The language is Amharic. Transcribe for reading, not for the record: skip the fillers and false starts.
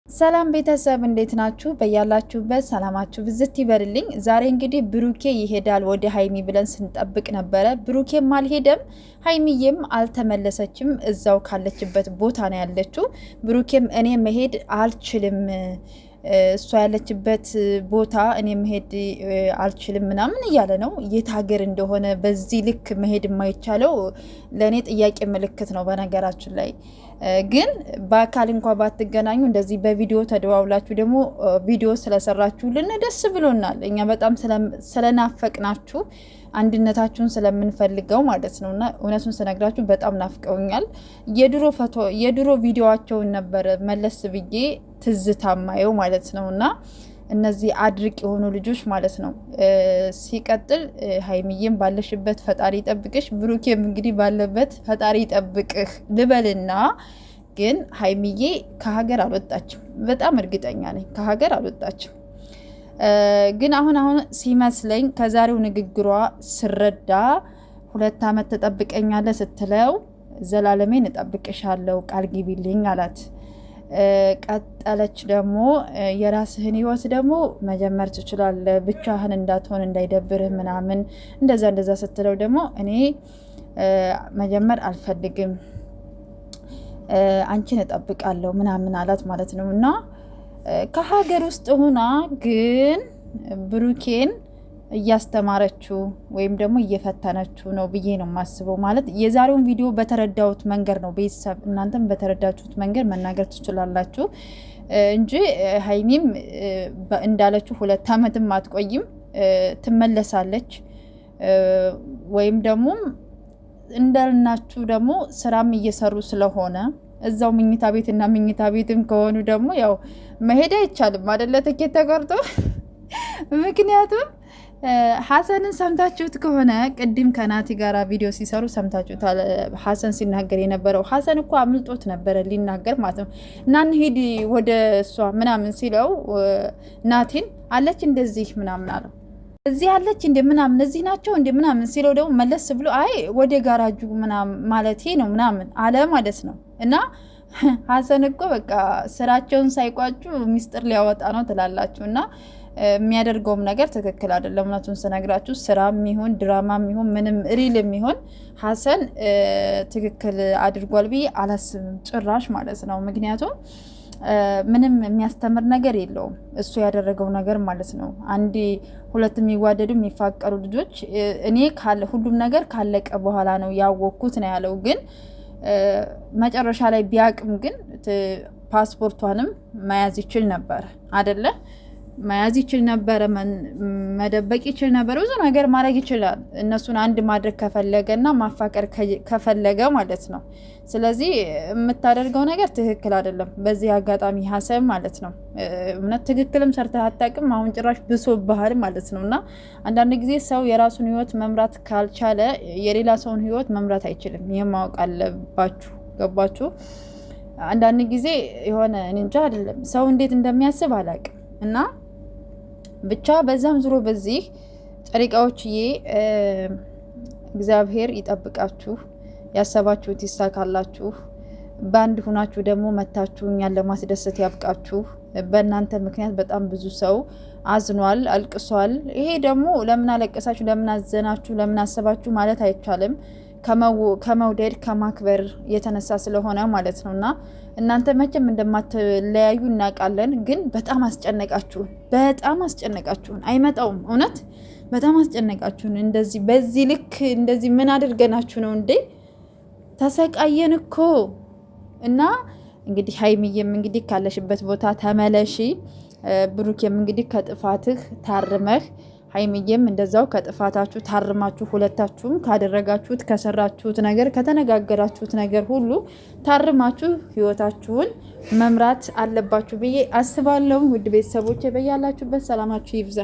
ሰላም ቤተሰብ እንዴት ናችሁ? በያላችሁበት ሰላማችሁ ብዝት ይበልልኝ። ዛሬ እንግዲህ ብሩኬ ይሄዳል ወደ ሀይሚ ብለን ስንጠብቅ ነበረ። ብሩኬም አልሄደም፣ ሀይሚዬም አልተመለሰችም። እዛው ካለችበት ቦታ ነው ያለችው። ብሩኬም እኔ መሄድ አልችልም፣ እሷ ያለችበት ቦታ እኔ መሄድ አልችልም ምናምን እያለ ነው። የት ሀገር እንደሆነ በዚህ ልክ መሄድ የማይቻለው ለእኔ ጥያቄ ምልክት ነው። በነገራችን ላይ ግን በአካል እንኳ ባትገናኙ እንደዚህ በቪዲዮ ተደዋውላችሁ ደግሞ ቪዲዮ ስለሰራችሁልን ደስ ብሎናል። እኛ በጣም ስለናፈቅናችሁ አንድነታችሁን ስለምንፈልገው ማለት ነው። እና እውነቱን ስነግራችሁ በጣም ናፍቀውኛል። የድሮ ቪዲዮዋቸውን ነበረ መለስ ብዬ ትዝታ ማየው ማለት ነው። እና እነዚህ አድርቅ የሆኑ ልጆች ማለት ነው። ሲቀጥል ሀይሚዬም ባለሽበት ፈጣሪ ይጠብቅሽ፣ ብሩኬም እንግዲህ ባለበት ፈጣሪ ይጠብቅህ ልበልና ግን ሀይሚዬ ከሀገር አልወጣችም። በጣም እርግጠኛ ነኝ ከሀገር አልወጣችም። ግን አሁን ሲመስለኝ ከዛሬው ንግግሯ ስረዳ 2 ዓመት ትጠብቀኛለህ ስትለው ዘላለሜን እጠብቅሻለሁ ቃል ግቢልኝ አላት። ቀጠለች ደግሞ የራስህን ህይወት ደግሞ መጀመር ትችላለህ፣ ብቻህን እንዳትሆን እንዳይደብርህ ምናምን እንደዛ ስትለው ደግሞ እኔ መጀመር አልፈልግም አንቺን እጠብቃለሁ ምናምን አላት ማለት ነው። እና ከሀገር ውስጥ ሆና ግን ብሩኬን እያስተማረችው ወይም ደግሞ እየፈተነችው ነው ብዬ ነው የማስበው። ማለት የዛሬውን ቪዲዮ በተረዳሁት መንገድ ነው። ቤተሰብ እናንተም በተረዳችሁት መንገድ መናገር ትችላላችሁ እንጂ ሀይሚም እንዳለችው 2 ዓመትም አትቆይም፣ ትመለሳለች። ወይም ደግሞ እንዳልናችሁ ደግሞ ስራም እየሰሩ ስለሆነ እዛው ምኝታ ቤት እና ምኝታ ቤትም ከሆኑ ደግሞ ያው መሄድ አይቻልም አይደለ? ትኬት ተቆርጦ ምክንያቱም ሀሰንን ሰምታችሁት ከሆነ ቅድም ከናቲ ጋራ ቪዲዮ ሲሰሩ ሰምታችሁታል። ሀሰን ሲናገር የነበረው ሀሰን እኮ አምልጦት ነበረ ሊናገር ማለት ነው። እና እንሂድ ወደ እሷ ምናምን ሲለው ናቲን አለች እንደዚህ ምናምን አለው። እዚህ አለች እንደ ምናምን እዚህ ናቸው እንደ ምናምን ሲለው ደግሞ መለስ ብሎ አይ ወደ ጋራጁ ምናምን ማለቴ ነው ምናምን አለ ማለት ነው። እና ሀሰን እኮ በቃ ስራቸውን ሳይቋጩ ሚስጥር ሊያወጣ ነው ትላላችሁ። እና የሚያደርገውም ነገር ትክክል አይደለም። እውነቱን ስነግራችሁ ስራ የሚሆን ድራማ የሚሆን ምንም ሪል የሚሆን ሀሰን ትክክል አድርጓል ብዬ አላስብም ጭራሽ ማለት ነው። ምክንያቱም ምንም የሚያስተምር ነገር የለውም እሱ ያደረገው ነገር ማለት ነው። አንዴ ሁለት የሚዋደዱ የሚፋቀሩ ልጆች እኔ ሁሉም ነገር ካለቀ በኋላ ነው ያወቅኩት ነው ያለው። ግን መጨረሻ ላይ ቢያቅም ግን ፓስፖርቷንም መያዝ ይችል ነበር አይደለ? መያዝ ይችል ነበረ፣ መደበቅ ይችል ነበር፣ ብዙ ነገር ማድረግ ይችላል። እነሱን አንድ ማድረግ ከፈለገ እና ማፋቀር ከፈለገ ማለት ነው። ስለዚህ የምታደርገው ነገር ትክክል አይደለም። በዚህ አጋጣሚ ሀሰብ ማለት ነው እውነት ትክክልም ሰርተህ አታውቅም። አሁን ጭራሽ ብሶብሃል ማለት ነው። እና አንዳንድ ጊዜ ሰው የራሱን ህይወት መምራት ካልቻለ የሌላ ሰውን ህይወት መምራት አይችልም። ይህ ማወቅ አለባችሁ። ገባችሁ? አንዳንድ ጊዜ የሆነ እንጃ አይደለም ሰው እንዴት እንደሚያስብ አላውቅም። እና ብቻ በዛም ዙሮ በዚህ ጨሪቃዎችዬ እግዚአብሔር ይጠብቃችሁ፣ ያሰባችሁት ይሳካላችሁ። በአንድ ሁናችሁ ደግሞ መታችሁ እኛን ለማስደሰት ያብቃችሁ። በእናንተ ምክንያት በጣም ብዙ ሰው አዝኗል፣ አልቅሷል። ይሄ ደግሞ ለምን አለቀሳችሁ፣ ለምን አዘናችሁ፣ ለምን አሰባችሁ ማለት አይቻልም። ከመውደድ ከማክበር የተነሳ ስለሆነ ማለት ነው። እና እናንተ መቼም እንደማትለያዩ እናውቃለን። ግን በጣም አስጨነቃችሁን። አይመጣውም እውነት በጣም አስጨነቃችሁን። እንደዚህ በዚህ ልክ እንደዚህ ምን አድርገናችሁ ነው እንዴ? ተሰቃየን እኮ። እና እንግዲህ ሀይሚዬም እንግዲህ ካለሽበት ቦታ ተመለሺ፣ ብሩኬም እንግዲህ ከጥፋትህ ታርመህ፣ ሀይሚዬም እንደዛው ከጥፋታችሁ ታርማችሁ ሁለታችሁም ካደረጋችሁት ከሰራችሁት ነገር ከተነጋገራችሁት ነገር ሁሉ ታርማችሁ ህይወታችሁን መምራት አለባችሁ ብዬ አስባለሁ። ውድ ቤተሰቦቼ በያላችሁበት ሰላማችሁ ይብዛ።